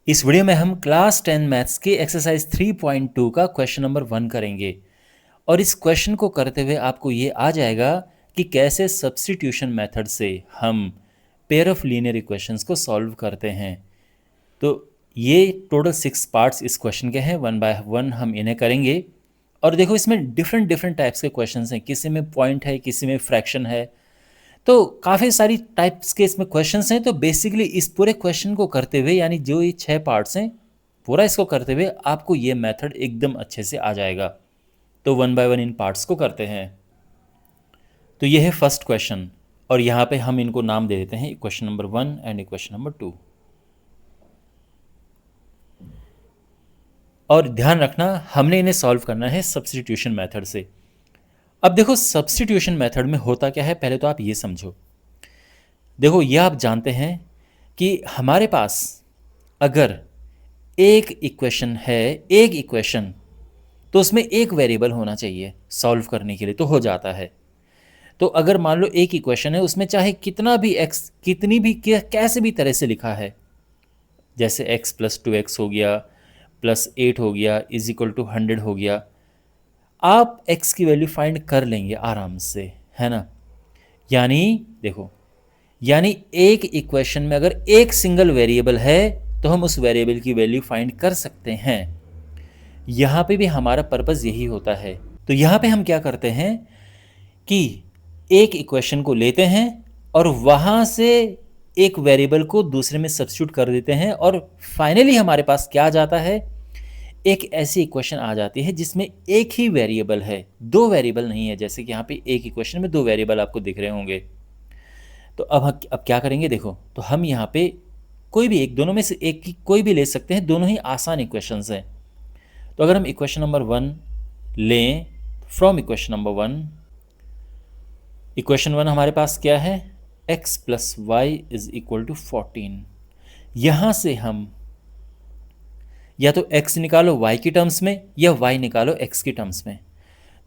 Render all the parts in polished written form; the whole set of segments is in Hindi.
इस वीडियो में हम क्लास 10 मैथ्स के एक्सरसाइज 3.2 का क्वेश्चन नंबर 1 करेंगे और इस क्वेश्चन को करते हुए आपको ये आ जाएगा कि कैसे सब्स्टिट्यूशन मेथड से हम पेयर ऑफ लीनियर इक्वेशंस को सॉल्व करते हैं। तो ये टोटल 6 पार्ट्स इस क्वेश्चन के हैं, वन बाय वन हम इन्हें करेंगे। और देखो इसमें डिफरेंट डिफरेंट टाइप्स के क्वेश्चंस हैं, किसी में पॉइंट है, किसी में फ्रैक्शन है, तो काफ़ी सारी टाइप्स के इसमें क्वेश्चंस हैं। तो बेसिकली इस पूरे क्वेश्चन को करते हुए, यानी जो ये 6 पार्ट्स हैं, पूरा इसको करते हुए आपको ये मेथड एकदम अच्छे से आ जाएगा। तो one by one in parts को करते हैं। तो ये है फर्स्ट क्वेश्चन और यहाँ पे हम इनको नाम दे देते हैं equation number 1 and equation number 2। और ध्यान रखना हमने इन्हें सॉल्व करना है सब्स्टिट्यूशन मेथड से। अब देखो सब्स्टिट्यूशन मेथड में होता क्या है, पहले तो आप ये समझो। देखो ये आप जानते हैं कि हमारे पास अगर एक इक्वेशन है, एक इक्वेशन, तो उसमें एक वेरिएबल होना चाहिए सॉल्व करने के लिए, तो हो जाता है। तो अगर मान लो एक इक्वेशन है, उसमें चाहे कितना भी एक्स, कितनी भी कैसे भी तरह से लिखा है, जैसे x प्लस 2x हो गया, प्लस 8 हो गया, इज इक्वल टू 100 हो गया, आप x की वैल्यू फाइंड कर लेंगे आराम से, है ना। यानी देखो, यानी एक इक्वेशन में अगर एक सिंगल वेरिएबल है तो हम उस वेरिएबल की वैल्यू फाइंड कर सकते हैं। यहाँ पे भी हमारा पर्पस यही होता है। तो यहाँ पे हम क्या करते हैं कि एक इक्वेशन को लेते हैं और वहाँ से एक वेरिएबल को दूसरे में सब्स्टिट्यूट कर देते हैं और फाइनली हमारे पास क्या आ जाता है, एक ऐसी इक्वेशन आ जाती है जिसमें एक ही वेरिएबल है, दो वेरिएबल नहीं है। जैसे कि यहाँ पे एक इक्वेशन में दो वेरिएबल आपको दिख रहे होंगे। तो अब क्या करेंगे, देखो तो हम यहाँ पे कोई भी एक, दोनों में से एक की कोई भी ले सकते हैं, दोनों ही आसान इक्वेशंस हैं। तो अगर हम इक्वेशन नंबर 1 लें, फ्रॉम इक्वेशन नंबर 1, इक्वेशन 1 हमारे पास क्या है, x plus Y is equal to 14। यहाँ से हम या तो x निकालो y की टर्म्स में या y निकालो x की टर्म्स में।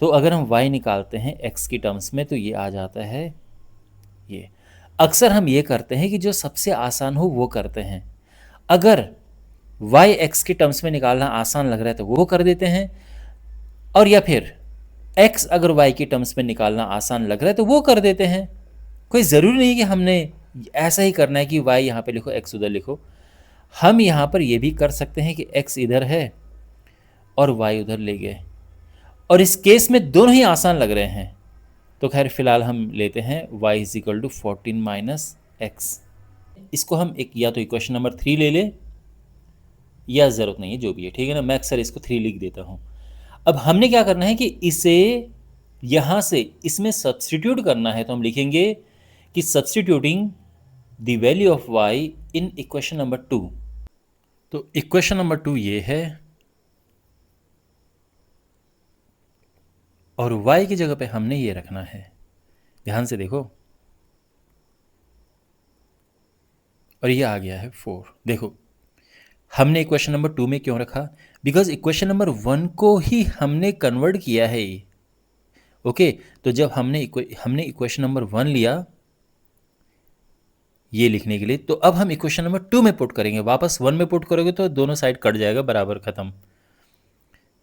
तो अगर हम y निकालते हैं x की टर्म्स में तो ये आ जाता है ये। अक्सर हम ये करते हैं कि जो सबसे आसान हो वो करते हैं। अगर y x की टर्म्स में निकालना आसान लग रहा है तो वो कर देते हैं, और या फिर x अगर y की टर्म्स में निकालना आसान लग रहा है तो वो कर देते हैं। कोई ज़रूरी नहीं कि हमने ऐसा ही करना है कि y यहाँ पे लिखो x उधर लिखो। हम यहाँ पर ये भी कर सकते हैं कि x इधर है और y उधर ले गए, और इस केस में दोनों ही आसान लग रहे हैं। तो खैर फिलहाल हम लेते हैं y is equal to 14 minus X. इसको हम एक या तो इक्वेशन नंबर 3 ले लें या ज़रूरत नहीं है, जो भी है ठीक है ना। मैं अक्सर इसको 3 लिख देता हूँ। अब हमने क्या करना है कि इसे यहाँ से इसमें सब्स्टिट्यूट करना है। तो हम लिखेंगे कि substituting the value of y in equation number 2। तो इक्वेशन नंबर 2 ये है, और y की जगह पे हमने ये रखना है। ध्यान से देखो, और ये आ गया है 4। देखो हमने इक्वेशन नंबर 2 में क्यों रखा, बिकॉज इक्वेशन नंबर 1 को ही हमने कन्वर्ट किया है। ओके, तो जब हमने इक्वेशन नंबर 1 लिया ये लिखने के लिए, तो अब हम इक्वेशन नंबर 2 में पुट करेंगे। वापस 1 में पुट करोगे तो दोनों साइड कट जाएगा, बराबर ख़त्म।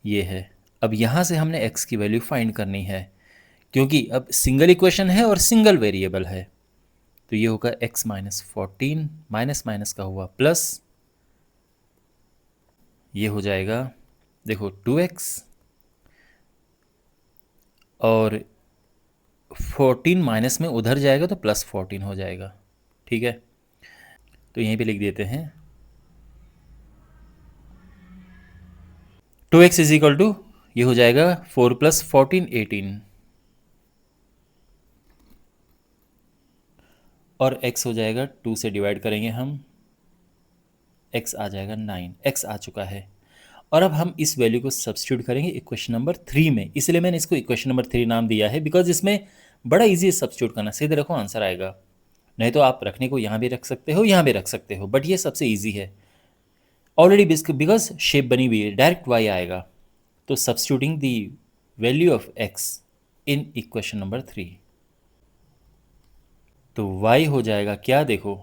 ये है। अब यहाँ से हमने x की वैल्यू फाइंड करनी है, क्योंकि अब सिंगल इक्वेशन है और सिंगल वेरिएबल है। तो ये होगा x माइनस 14, माइनस माइनस का हुआ प्लस, ये हो जाएगा देखो 2x, और 14 माइनस में उधर जाएगा तो प्लस 14 हो जाएगा। ठीक है, तो यहीं पे लिख देते हैं 2x इज इक्वल टू, ये हो जाएगा 4 प्लस 14 18, और x हो जाएगा 2 से डिवाइड करेंगे हम, x आ जाएगा 9, x आ चुका है। और अब हम इस वैल्यू को सब्स्टिट्यूट करेंगे इक्वेशन नंबर 3 में। इसलिए मैंने इसको इक्वेशन नंबर 3 नाम दिया है, बिकॉज इसमें बड़ा इजी है सब्स्टिट्यूट करना। सीधे रखो आंसर आएगा। नहीं तो आप रखने को यहाँ भी रख सकते हो, यहाँ भी रख सकते हो, बट ये सबसे ईजी है ऑलरेडी, बिकॉज शेप बनी हुई है, डायरेक्ट y आएगा। तो substituting the value of x in equation number 3, तो y हो जाएगा क्या, देखो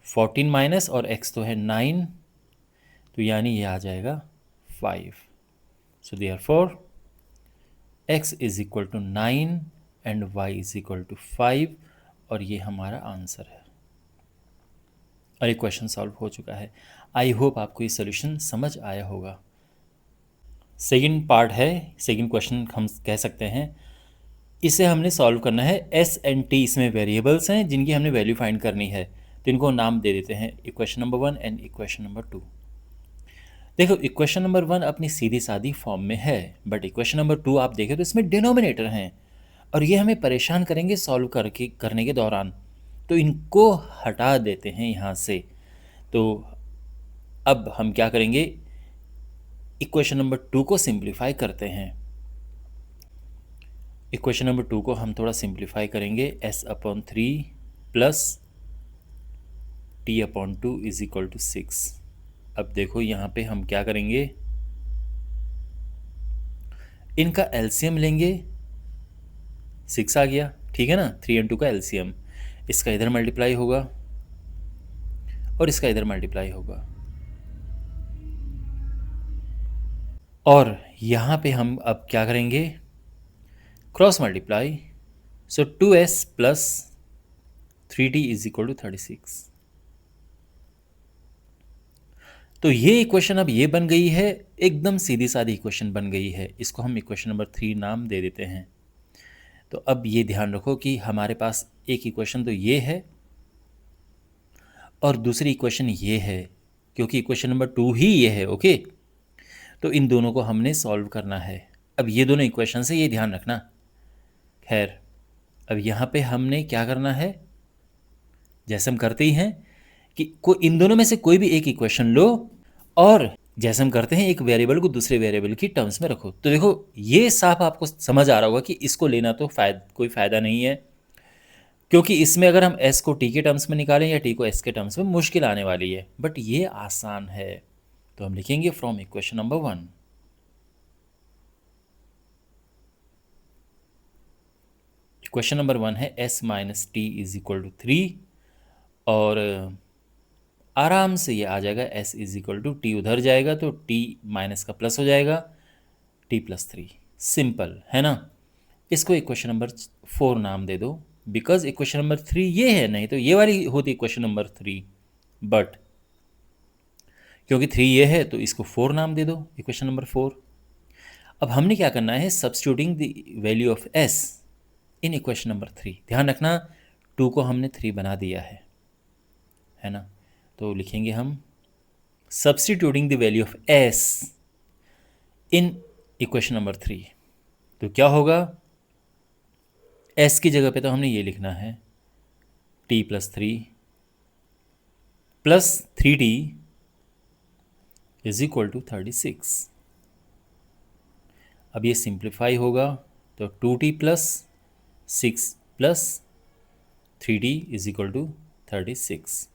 14 माइनस और x तो है 9, तो यानी ये आ जाएगा 5। So therefore x is equal to 9 and y is equal to 5, और ये हमारा आंसर है। और ये क्वेश्चन सॉल्व हो चुका है। आई होप आपको ये सोल्यूशन समझ आया होगा। सेकंड पार्ट है, सेकंड क्वेश्चन हम कह सकते हैं। इसे हमने सॉल्व करना है। s एंड t इसमें वेरिएबल्स हैं जिनकी हमने वैल्यू फाइंड करनी है, तो इनको नाम दे देते हैं equation number 1 and equation number 2। देखो इक्वेशन नंबर 1 अपनी सीधी सादी फॉर्म में है, बट इक्वेशन नंबर 2 आप देखें तो इसमें डिनोमिनेटर हैं और ये हमें परेशान करेंगे सॉल्व करने के दौरान, तो इनको हटा देते हैं यहाँ से। तो अब हम क्या करेंगे, इक्वेशन नंबर 2 को सिंप्लीफाई करते हैं। इक्वेशन नंबर 2 को हम थोड़ा सिंप्लीफाई करेंगे। s/3 plus t/2 is equal to 6। अब देखो यहाँ पे हम क्या करेंगे, इनका एलसीएम लेंगे। 6 आ गया, ठीक है ना। 3 और 2 का एलसीएम, इसका इधर मल्टीप्लाई होगा और इसका इधर मल्टीप्लाई होगा, और यहाँ पे हम अब क्या करेंगे, cross multiply. So 2s plus 3t is equal to 36। तो ये इक्वेशन अब ये बन गई है, एकदम सीधी सादी इक्वेशन बन गई है। इसको हम इक्वेशन नंबर 3 नाम दे देते हैं। तो अब ये ध्यान रखो कि हमारे पास एक इक्वेशन तो ये है और दूसरी इक्वेशन ये है, क्योंकि इक्वेशन नंबर 2 ही ये है। ओके, तो इन दोनों को हमने सॉल्व करना है। अब ये दोनों इक्वेशन से ये ध्यान रखना। खैर, अब यहाँ पे हमने क्या करना है, जैसे हम करते ही हैं कि इन दोनों में से कोई भी एक इक्वेशन लो और जैसे हम करते हैं एक वेरिएबल को दूसरे वेरिएबल की टर्म्स में रखो। तो देखो ये साफ आपको समझ आ रहा होगा कि इसको लेना तो कोई फ़ायदा नहीं है, क्योंकि इसमें अगर हम s को t के टर्म्स में निकालें या t को s के टर्म्स में, मुश्किल आने वाली है। बट ये आसान है, तो हम लिखेंगे from equation number 1। Equation number 1 है s minus T is equal to 3, और आराम से ये आ जाएगा s is equal to T, उधर जाएगा तो t माइनस का प्लस हो जाएगा, t प्लस 3। सिंपल है ना। इसको इक्वेशन नंबर 4 नाम दे दो, बिकॉज इक्वेशन नंबर 3 ये है, नहीं तो ये वाली होती इक्वेशन नंबर 3, बट क्योंकि 3 ये है तो इसको 4 नाम दे दो, इक्वेशन नंबर 4। अब हमने क्या करना है, substituting the value of s in equation number 3। ध्यान रखना 2 को हमने 3 बना दिया है ना। तो लिखेंगे हम substituting the value of s in equation number 3। तो क्या होगा, s की जगह पे तो हमने ये लिखना है t plus 3 plus 3t is equal to 36। अब ये सिंप्लीफाई होगा तो 2t plus 6 plus 3t is equal to 36।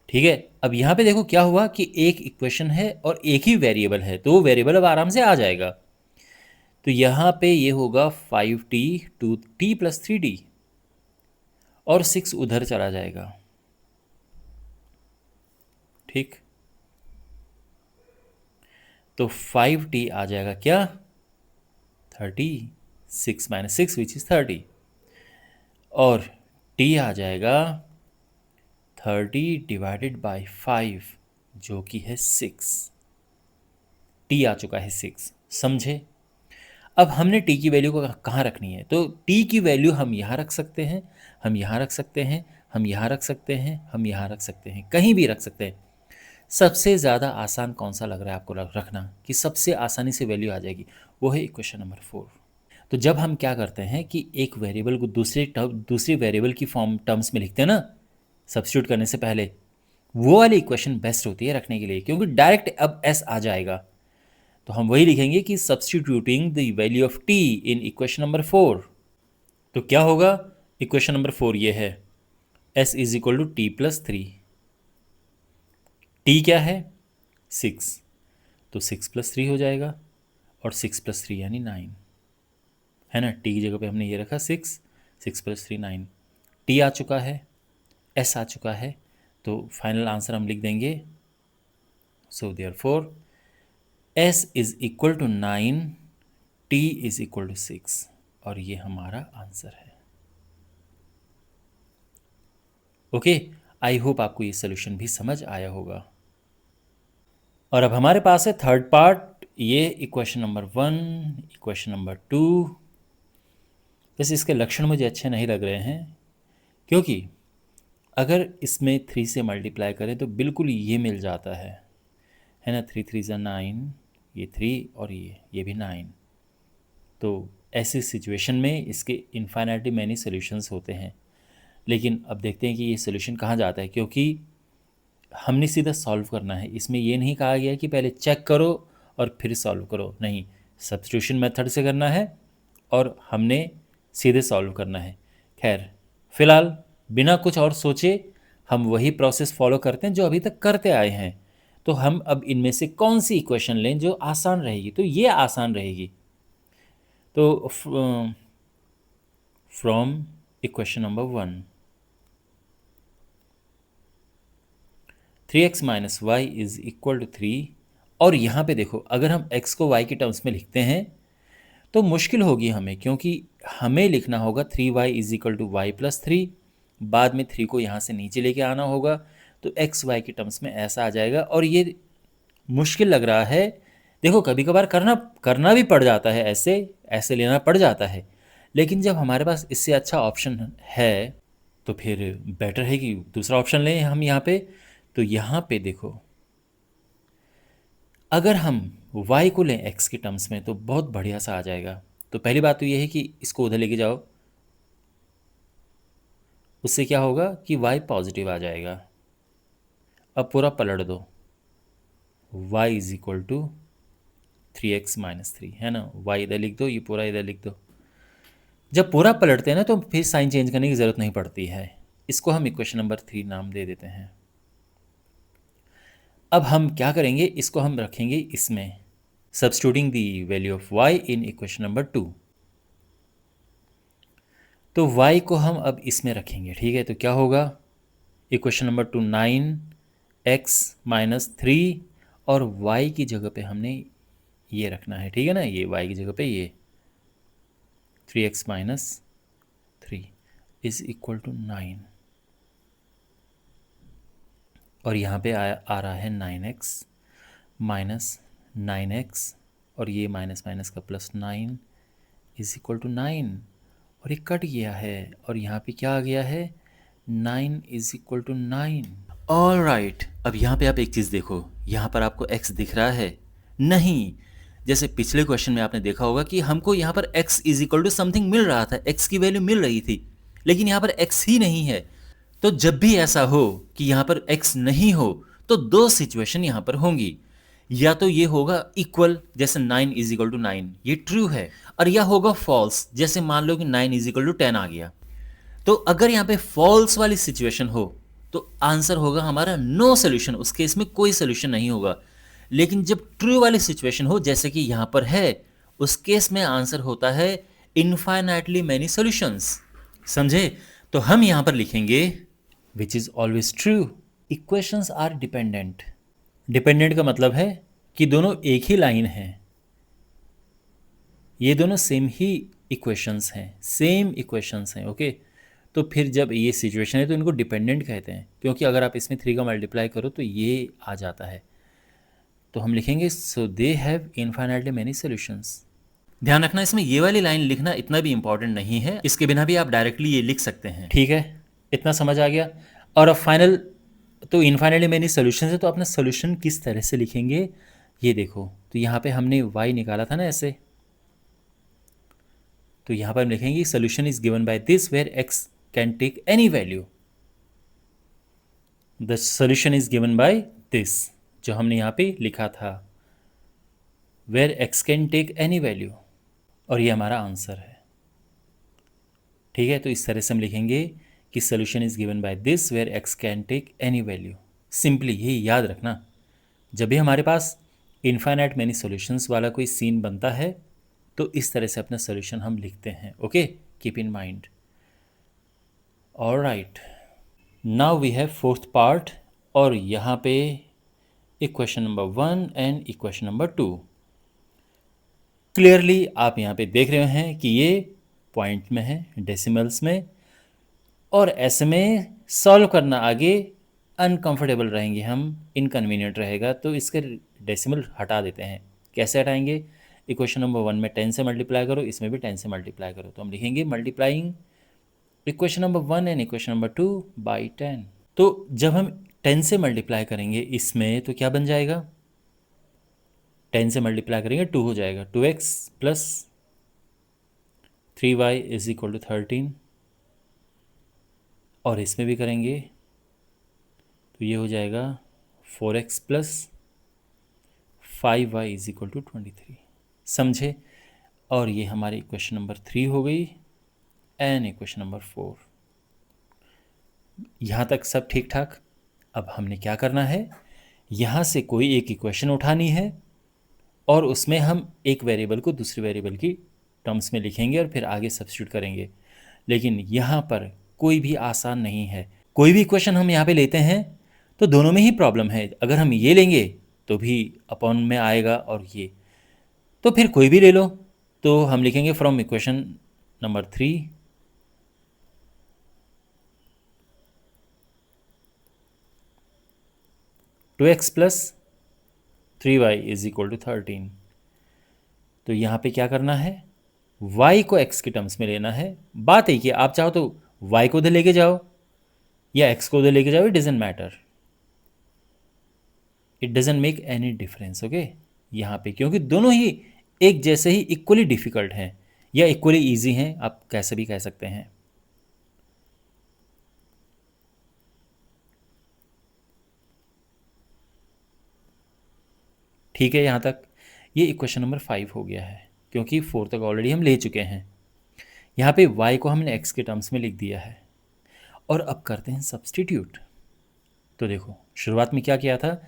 ठीक है। अब यहाँ पे देखो क्या हुआ कि एक इक्वेशन है और एक ही वेरिएबल है, तो वो वेरिएबल अब आराम से आ जाएगा। तो यहाँ पे ये होगा 5t 2t प्लस 3t, और 6 उधर चला जाएगा। ठीक, तो 5t आ जाएगा क्या, 30, 6 माइनस 6 विच इज 30, और t आ जाएगा 30 डिवाइडेड बाई 5 जो कि है 6। t आ चुका है 6, समझे। अब हमने t की वैल्यू को कहाँ रखनी है, तो t की वैल्यू हम यहाँ रख सकते हैं, हम यहाँ रख सकते हैं, हम यहाँ रख सकते हैं, हम यहाँ रख सकते हैं, कहीं भी रख सकते हैं। सबसे ज़्यादा आसान कौन सा लग रहा है आपको रखना कि सबसे आसानी से वैल्यू आ जाएगी, वो है इक्वेशन नंबर 4। तो जब हम क्या करते हैं कि एक वेरिएबल को दूसरे वेरिएबल की फॉर्म टर्म्स में लिखते हैं ना, सब्स्टिट्यूट करने से पहले, वो वाली इक्वेशन बेस्ट होती है रखने के लिए, क्योंकि डायरेक्ट अब s आ जाएगा। तो हम वही लिखेंगे कि substituting the value of t in equation number 4। तो क्या होगा, इक्वेशन नंबर 4 ये है, s is equal to T plus 3। t क्या है 6, तो 6 प्लस 3 हो जाएगा, और 6 प्लस 3 यानी 9, है ना। t की जगह पे हमने ये रखा 6, 6 प्लस 3 9। t आ चुका है, s आ चुका है, तो फाइनल आंसर हम लिख देंगे so therefore s is equal to 9, t is equal to 6, और ये हमारा आंसर है। ओके, आई होप आपको ये सोल्यूशन भी समझ आया होगा। और अब हमारे पास है थर्ड पार्ट, ये इक्वेशन नंबर 1, इक्वेशन नंबर 2। वैसे इसके लक्षण मुझे अच्छे नहीं लग रहे हैं, क्योंकि अगर इसमें 3 से मल्टीप्लाई करें तो बिल्कुल ये मिल जाता है ना। 3 3 9, ये 3 और ये भी 9। तो ऐसी सिचुएशन में इसके इन्फाइनाइटली मैनी सॉल्यूशंस होते हैं। लेकिन अब देखते हैं कि ये सॉल्यूशन कहाँ जाता है, क्योंकि हमने सीधा सॉल्व करना है। इसमें ये नहीं कहा गया कि पहले चेक करो और फिर सॉल्व करो, नहीं, सब्स्टिट्यूशन मेथड से करना है और हमने सीधे सॉल्व करना है। खैर, फिलहाल बिना कुछ और सोचे हम वही प्रोसेस फॉलो करते हैं जो अभी तक करते आए हैं। तो हम अब इनमें से कौन सी इक्वेशन लें जो आसान रहेगी, तो ये आसान रहेगी। तो from equation number 1, 3x minus Y is equal to 3। और यहाँ पे देखो, अगर हम x को y के टर्म्स में लिखते हैं तो मुश्किल होगी हमें, क्योंकि हमें लिखना होगा 3y is equal to Y plus 3। बाद में 3 को यहाँ से नीचे लेके आना होगा, तो x y के टर्म्स में ऐसा आ जाएगा, और ये मुश्किल लग रहा है। देखो, कभी कभार करना भी पड़ जाता है, ऐसे लेना पड़ जाता है। लेकिन जब हमारे पास इससे अच्छा ऑप्शन है तो फिर बेटर है कि दूसरा ऑप्शन लें हम यहाँ पे। तो यहाँ पे देखो, अगर हम y को लें x के टर्म्स में तो बहुत बढ़िया सा आ जाएगा। तो पहली बात तो ये है कि इसको उधर लेके जाओ, उससे क्या होगा कि y पॉजिटिव आ जाएगा। अब पूरा पलट दो, y is equal to 3x minus 3, है ना। y इधर लिख दो, ये पूरा इधर लिख दो। जब पूरा पलटते हैं ना तो फिर साइन चेंज करने की ज़रूरत नहीं पड़ती है। इसको हम इक्वेशन नंबर 3 नाम दे देते हैं। अब हम क्या करेंगे, इसको हम रखेंगे इसमें, substituting the value of y in equation number 2। तो y को हम अब इसमें रखेंगे, ठीक है। तो क्या होगा, इक्वेशन नंबर 2 9x माइनस 3, और y की जगह पे हमने ये रखना है, ठीक है ना। ये y की जगह पे ये 3x minus 3 is equal to 9, और यहाँ पे आ रहा है 9x माइनस 9x, और ये माइनस माइनस का प्लस 9 इज इक्वल टू 9, और ये कट गया है, और यहाँ पे क्या आ गया है, 9 is equal to 9। All right, अब यहाँ पे आप एक चीज़ देखो, यहाँ पर आपको x दिख रहा है नहीं। जैसे पिछले क्वेश्चन में आपने देखा होगा कि हमको यहाँ पर x is equal to something मिल रहा था, x की वैल्यू मिल रही थी, लेकिन यहाँ पर x ही नहीं है। तो जब भी ऐसा हो कि यहाँ पर x नहीं हो, तो दो सिचुएशन यहाँ पर होंगी। या तो ये होगा इक्वल, जैसे 9 इज इक्वल टू 9, ये ट्रू है, और या होगा फॉल्स, जैसे मान लो कि 9 इज इक्वल टू 10 आ गया। तो अगर यहाँ पे फॉल्स वाली सिचुएशन हो तो आंसर होगा हमारा नो सोल्यूशन, उस केस में कोई सोल्यूशन नहीं होगा। लेकिन जब ट्रू वाली सिचुएशन हो, जैसे कि यहाँ पर है, उस केस में आंसर होता है इनफाइनाइटली मैनी सॉल्यूशंस। समझे? तो हम यहाँ पर लिखेंगे which is always true. Equations are dependent. Dependent का मतलब है कि दोनों एक ही लाइन है, ये दोनों सेम ही इक्वेशंस हैं, सेम इक्वेशंस हैं। ओके, तो फिर जब ये सिचुएशन है तो इनको डिपेंडेंट कहते हैं, क्योंकि अगर आप इसमें 3 का मल्टीप्लाई करो तो ये आ जाता है। तो हम लिखेंगे so they have infinitely many solutions. ध्यान रखना, इसमें ये वाली लाइन लिखना इतना भी इंपॉर्टेंट नहीं है, इसके बिना भी आप डायरेक्टली ये लिख सकते हैं, ठीक है। इतना समझ आ गया। और अब फाइनल, तो इनफाइनाइटली मेनी सॉल्यूशन है, तो अपना सॉल्यूशन किस तरह से लिखेंगे ये देखो। तो यहाँ पे हमने y निकाला था ना ऐसे, तो यहाँ पर हम लिखेंगे solution is given by this where x can take any value. The solution is given by this, जो हमने यहाँ पे लिखा था, where x can take any value, और ये हमारा आंसर है, ठीक है। तो इस तरह से हम लिखेंगे कि solution is given by this where x can take any value. Simply यही याद रखना, जब भी हमारे पास इनफाइनाइट मैनी सॉल्यूशंस वाला कोई सीन बनता है तो इस तरह से अपना सॉल्यूशन हम लिखते हैं। Okay, keep in mind. Alright, now we have fourth part, और यहाँ पे equation number 1 and equation number 2। Clearly आप यहाँ पे देख रहे हैं कि ये पॉइंट में है, डेसिमल्स में, और ऐसे में सॉल्व करना आगे अनकंफर्टेबल रहेंगे हम, इनकन्वीनियंट रहेगा, तो इसके डेसिमल हटा देते हैं। कैसे हटाएंगे? इक्वेशन नंबर 1 में 10 से मल्टीप्लाई करो, इसमें भी 10 से मल्टीप्लाई करो, तो हम लिखेंगे multiplying equation number 1 and equation number 2 by 10। तो जब हम 10 से मल्टीप्लाई करेंगे इसमें तो क्या बन जाएगा? 10 से मल्टीप्लाई करेंगे 2 हो जाएगा, 2x plus 3y is equal to 13, और इसमें भी करेंगे तो ये हो जाएगा 4x plus 5y is equal to 23। समझे? और ये हमारी इक्वेशन नंबर 3 हो गई एंड इक्वेशन नंबर 4। यहाँ तक सब ठीक ठाक। अब हमने क्या करना है, यहाँ से कोई एक इक्वेशन उठानी है और उसमें हम एक वेरिएबल को दूसरे वेरिएबल की टर्म्स में लिखेंगे और फिर आगे सब्स्टिट्यूट करेंगे। लेकिन यहाँ पर कोई भी आसान नहीं है। कोई भी इक्वेशन हम यहाँ पे लेते हैं तो दोनों में ही प्रॉब्लम है। अगर हम ये लेंगे तो भी अपॉन में आएगा, और ये तो फिर कोई भी ले लो। तो हम लिखेंगे from equation number 3 2x plus 3y is equal to 13। तो यहाँ पे क्या करना है, y को x के टर्म्स में लेना है। बात है कि आप चाहो तो y को उधर लेके जाओ या x को उधर लेके जाओ, it doesn't matter, it doesn't make any difference. Okay, यहाँ पे क्योंकि दोनों ही एक जैसे ही इक्वली डिफिकल्ट हैं या इक्वली ईजी हैं, आप कैसे भी कह सकते हैं। ठीक है, यहाँ तक ये इक्वेशन नंबर 5 हो गया है, क्योंकि 4 तक ऑलरेडी हम ले चुके हैं। यहाँ पे y को हमने x के टर्म्स में लिख दिया है, और अब करते हैं सब्स्टिट्यूट। तो देखो, शुरुआत में क्या किया था,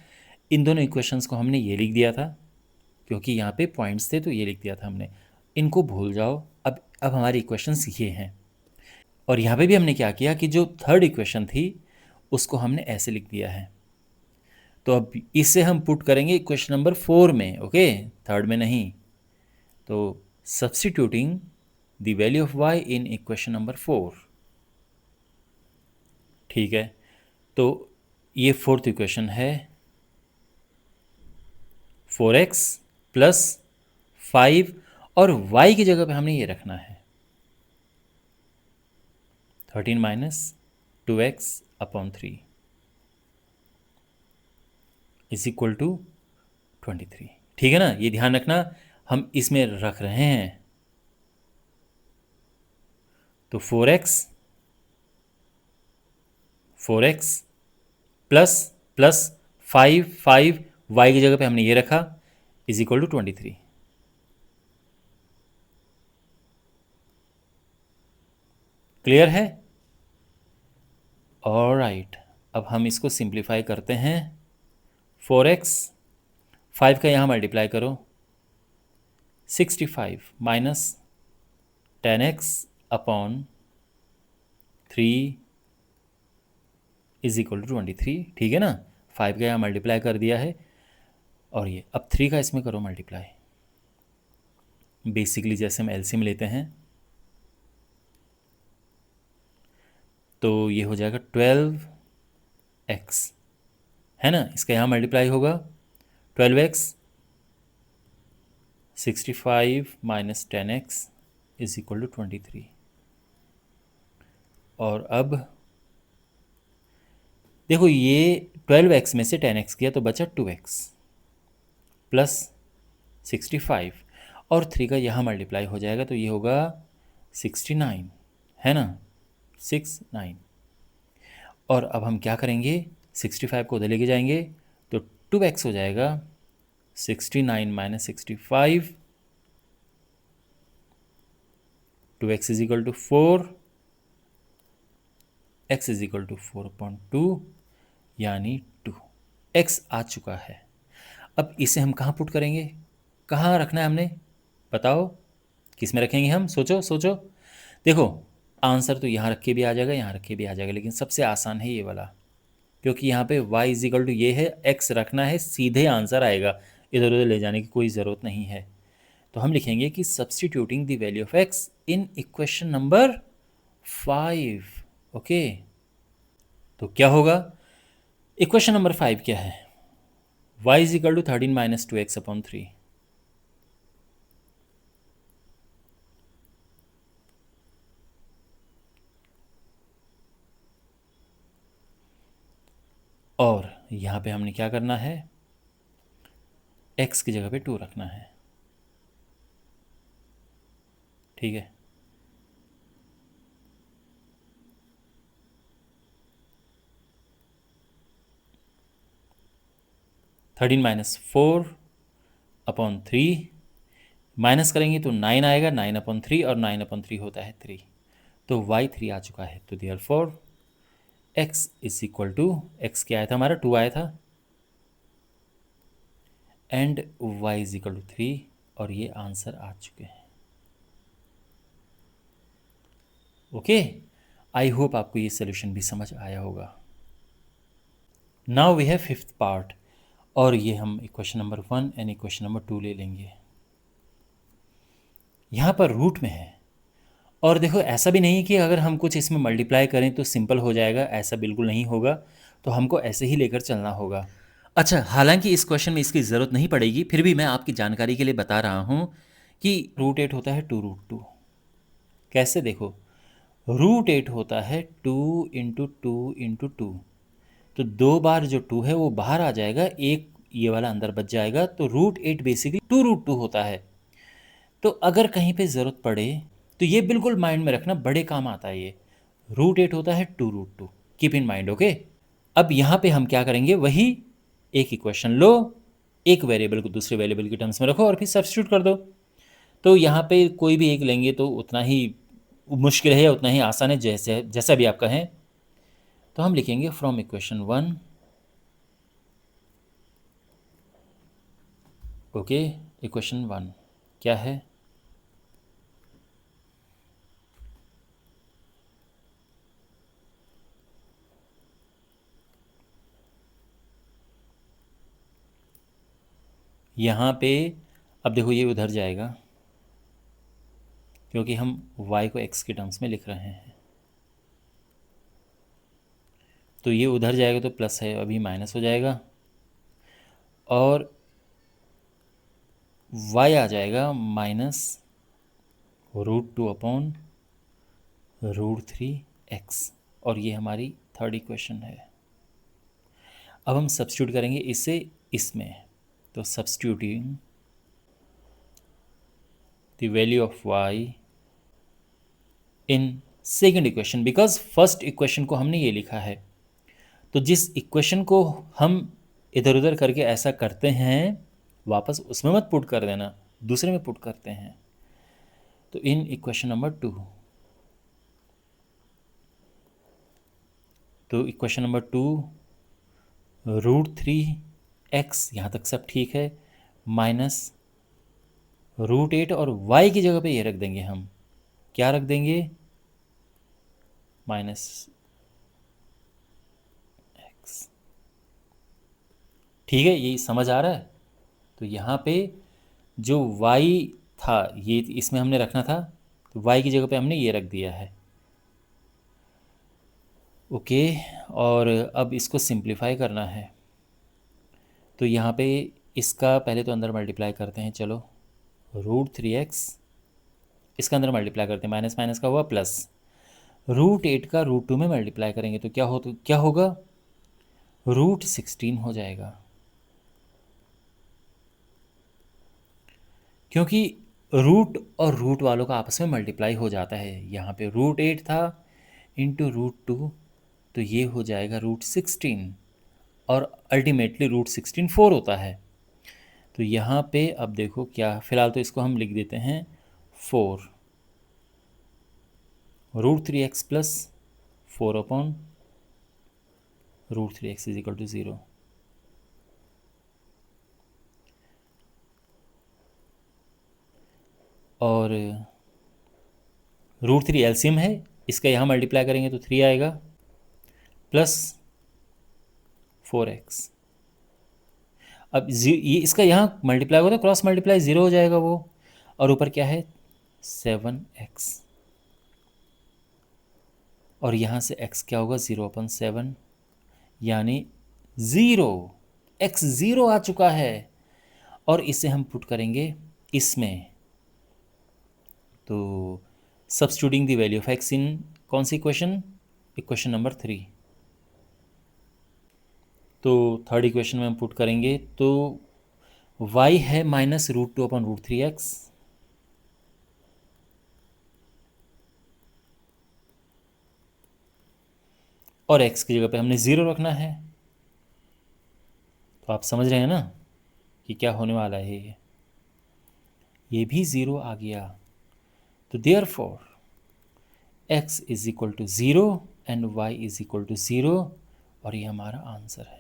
इन दोनों इक्वेशंस को हमने ये लिख दिया था, क्योंकि यहाँ पे पॉइंट्स थे तो ये लिख दिया था हमने। इनको भूल जाओ। अब हमारी इक्वेशंस ये हैं, और यहाँ पे भी हमने क्या किया कि जो थर्ड इक्वेशन थी उसको हमने ऐसे लिख दिया है। तो अब इसे हम पुट करेंगे इक्वेशन नंबर 4 में, ओके, थर्ड में नहीं। तो substituting the value of y in equation number 4। ठीक है, तो ये फोर्थ इक्वेशन है 4x प्लस 5, और y की जगह पे हमने ये रखना है 13 minus 2x upon 3 is equal to 23। ठीक है ना, ये ध्यान रखना, हम इसमें रख रहे हैं। तो 4x प्लस प्लस 5 y की जगह पे हमने ये रखा इज इक्वल टू 23। क्लियर है? ऑलराइट, अब हम इसको सिंप्लीफाई करते हैं। 4x 5 का यहाँ मल्टीप्लाई करो, 65 minus 10x upon 3 is equal to 23। ठीक है ना, 5 का यहाँ मल्टीप्लाई कर दिया है, और ये अब 3 का इसमें करो मल्टीप्लाई। बेसिकली जैसे हम एलसीएम लेते हैं तो ये हो जाएगा 12x, है ना, इसका यहाँ मल्टीप्लाई होगा 12x 65 minus 10x is equal to 23। और अब देखो, ये 12x में से 10x किया तो बचा 2x प्लस 65, और 3 का यहाँ मल्टीप्लाई हो जाएगा तो ये होगा 69, है ना, 69। और अब हम क्या करेंगे, 65 को उधर लेके जाएंगे तो 2x हो जाएगा 69 minus 65, 2x is equal to 4, x is equal to 4.2 यानी 2। x आ चुका है। अब इसे हम कहाँ पुट करेंगे, कहाँ रखना है हमने, बताओ किस में रखेंगे हम, सोचो सोचो। देखो, आंसर तो यहाँ रख के भी आ जाएगा, यहाँ रख के भी आ जाएगा, लेकिन सबसे आसान है ये वाला। क्योंकि यहाँ पे y इज इक्वल टू ये है, x रखना है, सीधे आंसर आएगा, इधर उधर ले जाने की कोई ज़रूरत नहीं है। तो हम लिखेंगे कि substituting the value of x in equation number 5। Okay, तो क्या होगा, इक्वेशन नंबर 5 क्या है, y is equal to 13 minus 2x upon 3। और यहाँ पे हमने क्या करना है, x की जगह पे 2 रखना है। ठीक है, थर्टीन माइनस 4 अपॉन 3, माइनस करेंगे तो 9 आएगा, 9 अपॉन 3, और 9 अपॉन 3 होता है 3, तो y 3 आ चुका है। तो therefore x is equal to, x क्या आया था हमारा, 2 आया था, and y is equal to 3, और ये आंसर आ चुके हैं। ओके, आई होप आपको ये सोल्यूशन भी समझ आया होगा। Now we have fifth part, और ये हम equation number 1 and equation number 2 ले लेंगे। यहाँ पर रूट में है, और देखो ऐसा भी नहीं कि अगर हम कुछ इसमें मल्टीप्लाई करें तो सिंपल हो जाएगा, ऐसा बिल्कुल नहीं होगा, तो हमको ऐसे ही लेकर चलना होगा। अच्छा, हालांकि इस क्वेश्चन में इसकी ज़रूरत नहीं पड़ेगी, फिर भी मैं आपकी जानकारी के लिए बता रहा हूँ कि रूट 8 होता है 2√2। कैसे, देखो, रूट 8 होता है 2 × 2 × 2, तो 2 बार जो 2 है वो बाहर आ जाएगा, एक ये वाला अंदर बच जाएगा, तो रूट 8 बेसिकली 2√2 होता है। तो अगर कहीं पे ज़रूरत पड़े तो ये बिल्कुल माइंड में रखना, बड़े काम आता है ये। रूट 8 होता है 2√2, कीप इन माइंड। ओके, अब यहाँ पे हम क्या करेंगे, वही एक इक्वेशन लो, एक वेरिएबल को दूसरे वेरिएबल की टर्म्स में रखो और फिर सब्स्टिट्यूट कर दो। तो यहाँ पे कोई भी एक लेंगे तो उतना ही मुश्किल है या उतना ही आसान है, जैसे जैसा भी आप कहें। तो हम लिखेंगे फ्रॉम इक्वेशन 1, ओके, इक्वेशन 1 क्या है, यहाँ पे अब देखो ये उधर जाएगा, क्योंकि हम y को x के टर्म्स में लिख रहे हैं, तो ये उधर जाएगा तो प्लस है, अभी माइनस हो जाएगा, और y आ जाएगा -√2 अपॉन √3x, और ये हमारी थर्ड इक्वेशन है। अब हम सब्स्टिट्यूट करेंगे इसे इसमें, तो substituting the value of y in second equation, because first equation को हमने ये लिखा है, तो जिस इक्वेशन को हम इधर उधर करके ऐसा करते हैं, वापस उसमें मत पुट कर देना, दूसरे में पुट करते हैं। तो इन इक्वेशन नंबर 2, तो इक्वेशन नंबर 2 √3x, यहाँ तक सब ठीक है, -√8, और y की जगह पे ये रख देंगे हम, क्या रख देंगे, -x। ठीक है, ये समझ आ रहा है। तो यहाँ पे जो y था ये इसमें हमने रखना था, तो y की जगह पे हमने ये रख दिया है। ओके, और अब इसको सिंप्लीफाई करना है, तो यहाँ पे इसका पहले तो अंदर मल्टीप्लाई करते हैं, चलो, √3x, इसका अंदर मल्टीप्लाई करते हैं, माइनस माइनस का हुआ प्लस, √8 का √2 में मल्टीप्लाई करेंगे तो क्या होगा, √16 हो जाएगा, क्योंकि रूट और रूट वालों का आपस में मल्टीप्लाई हो जाता है। यहाँ पे √8 था इंटू √2, तो ये हो जाएगा √16, और अल्टीमेटली √16 4 होता है। तो यहाँ पे अब देखो क्या, फिलहाल तो इसको हम लिख देते हैं 4, √3x plus 4 upon √3x is equal to 0। और √3 एलसीएम है, इसका यहाँ मल्टीप्लाई करेंगे तो 3 आएगा, प्लस 4x। अब ये इसका यहाँ मल्टीप्लाई होगा तो क्रॉस मल्टीप्लाई 0 हो जाएगा वो, और ऊपर क्या है 7x, और यहाँ से x क्या होगा 0/7, यानी 0, x 0 आ चुका है। और इसे हम पुट करेंगे इसमें, तो substituting the value of x इन कौन सी इक्वेशन, इक्वेशन नंबर 3। तो थर्ड इक्वेशन में हम पुट करेंगे तो y है -√2/√3x, और x की जगह पे हमने 0 रखना है। तो आप समझ रहे हैं ना कि क्या होने वाला है, ये भी 0 आ गया। तो therefore x is equal to 0 and y is equal to 0, और ये हमारा आंसर है।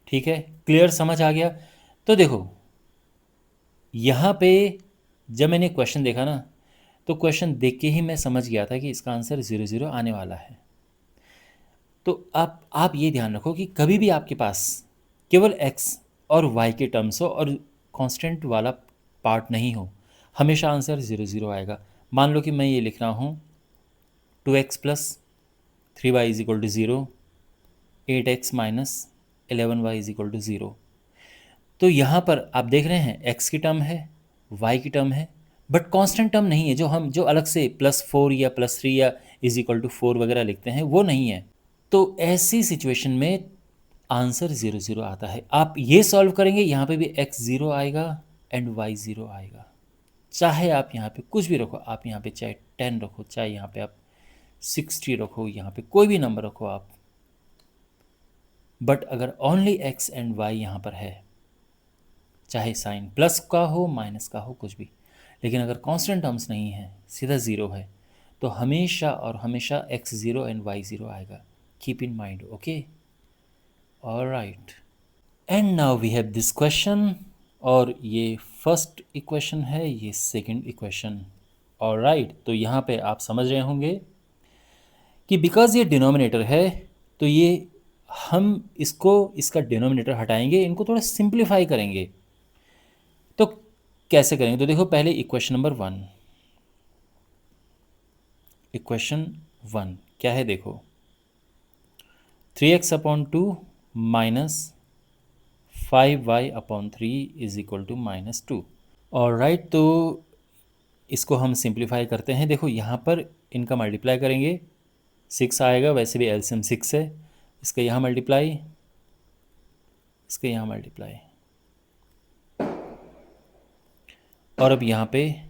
ठीक है, क्लियर, समझ आ गया। तो देखो यहाँ पे जब मैंने क्वेश्चन देखा ना, तो क्वेश्चन देख के ही मैं समझ गया था कि इसका आंसर 0 0 आने वाला है। तो आप ये ध्यान रखो कि कभी भी आपके पास केवल x और y के टर्म्स हो और कांस्टेंट वाला पार्ट नहीं हो, हमेशा आंसर 0 0 आएगा। मान लो कि मैं ये लिख रहा हूँ 2x plus 3y is equal to 0, 8x minus 11y is equal to 0। तो यहाँ पर आप देख रहे हैं x की टर्म है, y की टर्म है, बट कांस्टेंट टर्म नहीं है। जो अलग से +4 या +3 या इज इक्वल टू 4 वगैरह लिखते हैं वो नहीं है। तो ऐसी सिचुएशन में आंसर 0 0 आता है। आप ये सॉल्व करेंगे, यहाँ पे भी x 0 आएगा एंड y 0 आएगा। चाहे आप यहाँ पे कुछ भी रखो, आप यहाँ पे चाहे 10 रखो, चाहे यहाँ पे आप 60 रखो, यहाँ पे कोई भी नंबर रखो आप, बट अगर ओनली x एंड y यहाँ पर है, चाहे साइन प्लस का हो माइनस का हो कुछ भी, लेकिन अगर कांस्टेंट टर्म्स नहीं है, सीधा 0 है, तो हमेशा और हमेशा x 0 एंड y 0 आएगा। Keep in mind, okay, alright. And now we have this question, और ये फर्स्ट इक्वेशन है, ये सेकंड इक्वेशन। ऑलराइट, तो यहाँ पे आप समझ रहे होंगे कि बिकॉज ये डिनोमिनेटर है, तो ये हम इसका डिनोमिनेटर हटाएंगे, इनको थोड़ा सिंप्लीफाई करेंगे। तो कैसे करेंगे, तो देखो पहले इक्वेशन नंबर 1, इक्वेशन 1 क्या है, देखो 3x/2 minus 5y/3 is equal to -2। और राइट, तो इसको हम सिंप्लीफाई करते हैं। देखो यहाँ पर इनका मल्टीप्लाई करेंगे, 6 आएगा, वैसे भी एलसीएम 6 है, इसका यहाँ मल्टीप्लाई, इसके यहाँ मल्टीप्लाई, और अब यहाँ पे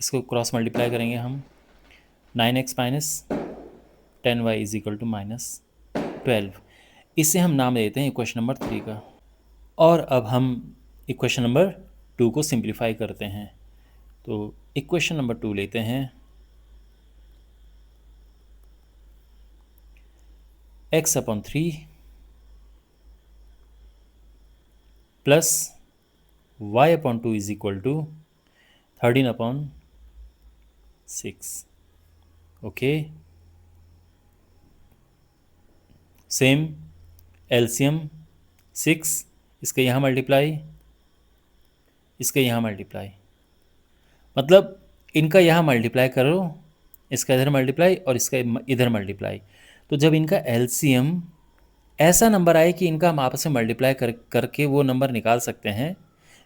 इसको क्रॉस मल्टीप्लाई करेंगे हम, 9x minus 10y is equal to -12। इसे हम नाम देते हैं इक्वेशन नंबर 3 का। और अब हम इक्वेशन नंबर 2 को सिंप्लीफाई करते हैं। तो इक्वेशन नंबर 2 लेते हैं, x/3 plus y/2 is equal to 13/6। Okay, same LCM 6, इसके यहाँ मल्टीप्लाई, इसके यहाँ मल्टीप्लाई, मतलब इनका यहाँ मल्टीप्लाई करो, इसका इधर मल्टीप्लाई और इसका इधर मल्टीप्लाई। तो जब इनका एलसीएम ऐसा नंबर आए कि इनका हम आपस में मल्टीप्लाई करके वो नंबर निकाल सकते हैं,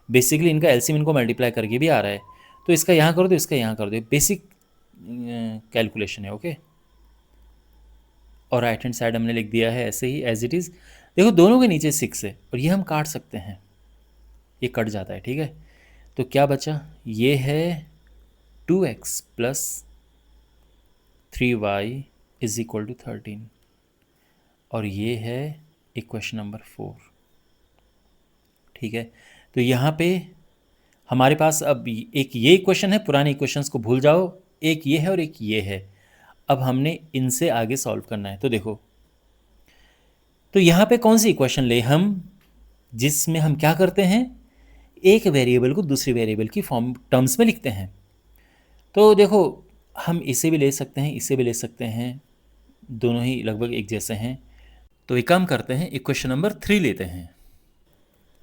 बेसिकली इनका एलसीएम इनको मल्टीप्लाई करके भी आ रहा है, तो इसका यहाँ कर दो, इसका यहाँ कर दो, बेसिक कैलकुलेशन है, ओके। और राइट हैंड साइड हमने लिख दिया है ऐसे ही एज इट इज़। देखो दोनों के नीचे 6 है, और ये हम काट सकते हैं, ये कट जाता है, ठीक है। तो क्या बचा, ये है 2x plus 3y is equal to 13, और ये है इक्वेशन नंबर 4, ठीक है। तो यहाँ पे हमारे पास अब एक ये इक्वेशन है, पुराने इक्वेशंस को भूल जाओ, एक ये है और एक ये है। अब हमने इनसे आगे सॉल्व करना है। तो देखो, तो यहाँ पे कौन सी इक्वेशन ले हम, जिसमें हम क्या करते हैं, एक वेरिएबल को दूसरे वेरिएबल की फॉर्म टर्म्स में लिखते हैं। तो देखो हम इसे भी ले सकते हैं, इसे भी ले सकते हैं, दोनों ही लगभग एक जैसे हैं। तो एक काम करते हैं, इक्वेशन नंबर 3 लेते हैं।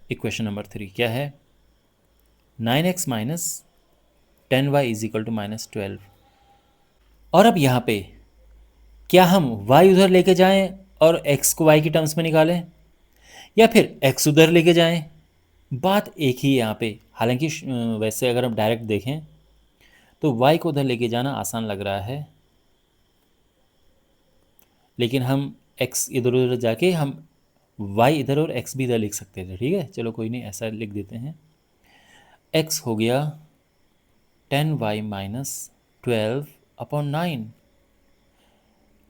इक्वेशन नंबर 3 क्या है? 9x minus 10y is equal to -12। और अब यहाँ पे क्या हम y उधर लेके जाएं और x को y की टर्म्स में निकालें, या फिर x उधर लेके जाएं? बात एक ही है यहाँ पे। हालांकि वैसे अगर हम डायरेक्ट देखें तो y को उधर लेके जाना आसान लग रहा है, लेकिन हम x इधर उधर जाके हम y इधर और x भी इधर लिख सकते थे। ठीक है, चलो कोई नहीं, ऐसा लिख देते हैं। x हो गया 10y माइनस 12/9।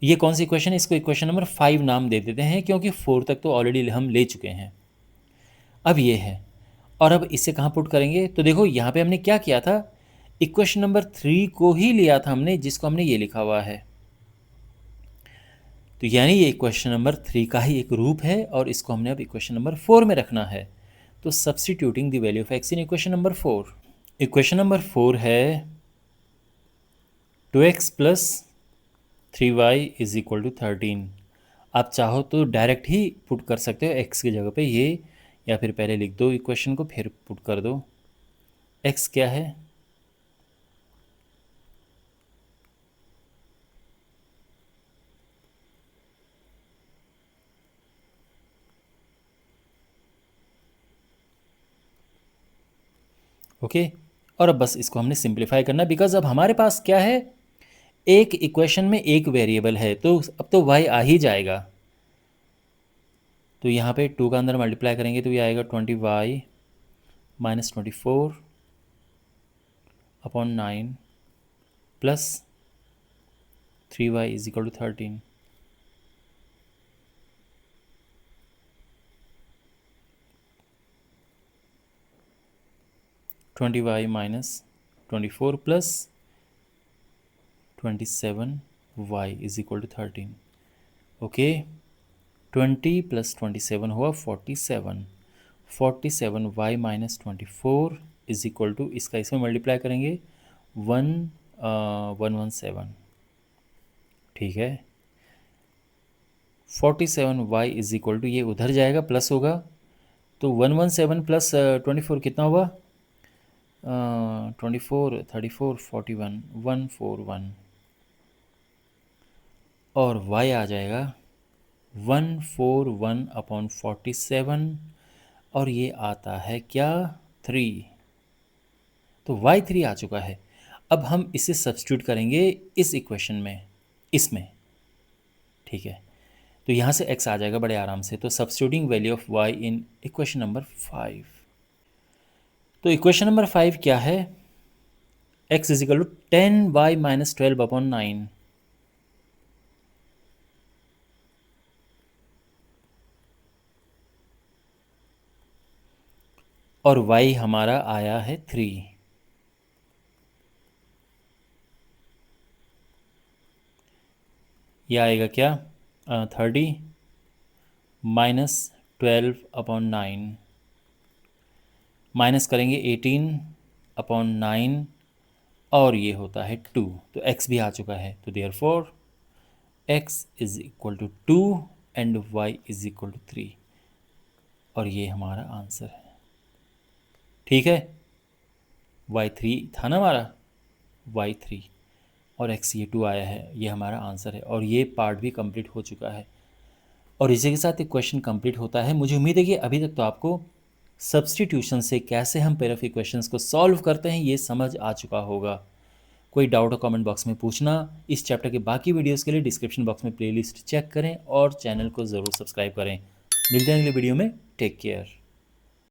ये कौन सी इक्वेशन है? इसको इक्वेशन नंबर 5 नाम दे देते हैं, क्योंकि 4 तक तो ऑलरेडी हम ले चुके हैं। अब ये है, और अब इसे कहाँ पुट करेंगे? तो देखो यहाँ पे हमने क्या किया था, इक्वेशन नंबर 3 को ही लिया था हमने, जिसको हमने ये लिखा हुआ है। तो यानी ये इक्वेशन नंबर 3 का ही एक रूप है, और इसको हमने अब इक्वेशन नंबर 4 में रखना है। तो substituting the value of x in equation number 4। Equation number 4 है 2x plus 3y is equal to 13। आप चाहो तो डायरेक्ट ही पुट कर सकते हो x की जगह पे ये, या फिर पहले लिख दो इक्वेशन को फिर पुट कर दो। x क्या है? ओके, और अब बस इसको हमने सिंप्लीफाई करना, बिकॉज अब हमारे पास क्या है, एक इक्वेशन में एक वेरिएबल है, तो अब तो y आ ही जाएगा। तो यहाँ पे 2 का अंदर मल्टीप्लाई करेंगे तो ये आएगा 20y minus 24/9 plus 3y is equal to 13। y minus 24 plus 27y is equal to 13। Okay, 20 plus 27 हुआ 47। 47y minus 24 is equal to, इसका इसमें मल्टीप्लाई करेंगे 117। ठीक है, 47y इज इक्वल टू, ये उधर जाएगा प्लस होगा, तो 117 प्लस 24 कितना हुआ? 24 34 41 141, और y आ जाएगा 141/47, और ये आता है क्या? 3। तो y3 आ चुका है। अब हम इसे सब्स्टिट्यूट करेंगे इस इक्वेशन में, इसमें। ठीक है, तो यहाँ से x आ जाएगा बड़े आराम से। तो substituting value of y in equation number 5। तो इक्वेशन नंबर 5 क्या है? x is equal to 10y minus 12/9। और y हमारा आया है 3। यह आएगा क्या? 30 माइनस 12/9, माइनस करेंगे 18/9, और ये होता है 2। तो x भी आ चुका है, तो therefore x is equal to 2 and y is equal to 3, और ये हमारा आंसर है। ठीक है, y3 था ना हमारा, y3 और x ये 2 आया है, ये हमारा आंसर है, और ये पार्ट भी कंप्लीट हो चुका है। और इसी के साथ एक क्वेश्चन कंप्लीट होता है। मुझे उम्मीद है कि अभी तक तो आपको सब्स्टिट्यूशन से कैसे हम पेयर ऑफ इक्वेशंस को सॉल्व करते हैं ये समझ आ चुका होगा। कोई डाउट हो कमेंट बॉक्स में पूछना। इस चैप्टर के बाकी वीडियोस के लिए डिस्क्रिप्शन बॉक्स में प्लेलिस्ट चेक करें और चैनल को ज़रूर सब्सक्राइब करें। मिलते हैं अगले वीडियो में। Take care.